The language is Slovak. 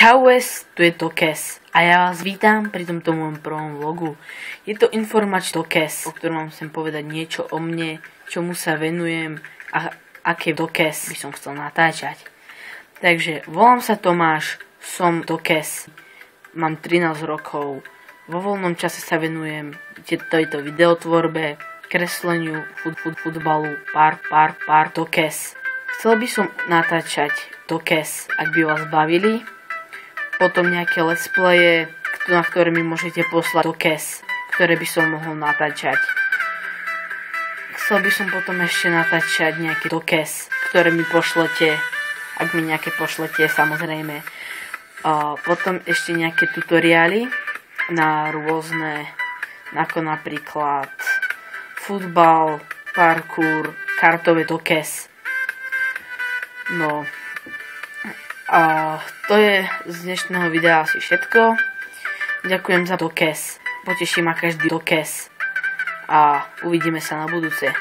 Čaues, tu je Tokes a ja vás vítam pri tomto môjom prvom vlogu. Je to informačný Tokes, o ktorom vám chcem povedať niečo o mne, čomu sa venujem a aké Tokes by som chcel natáčať. Takže volám sa Tomáš, som Tokes, mám 13 rokov, vo voľnom čase sa venujem tejto videotvorbe, kresleniu, futbalu, pár Tokes. Chcel by som natáčať Tokes, ak by vás bavili. Potom nejaké let's playe, na ktoré mi môžete poslať Tokes, ktoré by som mohol natáčať. Chcel by som potom ešte natáčať nejaké Tokes, ktoré mi pošlete, ak mi nejaké pošlete, samozrejme. Potom ešte nejaké tutoriály na rôzne, ako napríklad futbal, parkour, kartové Tokes. No, a to je z dnešného videa asi všetko. Ďakujem za Tokes. Poteší ma každý Tokes. A uvidíme sa na budúce.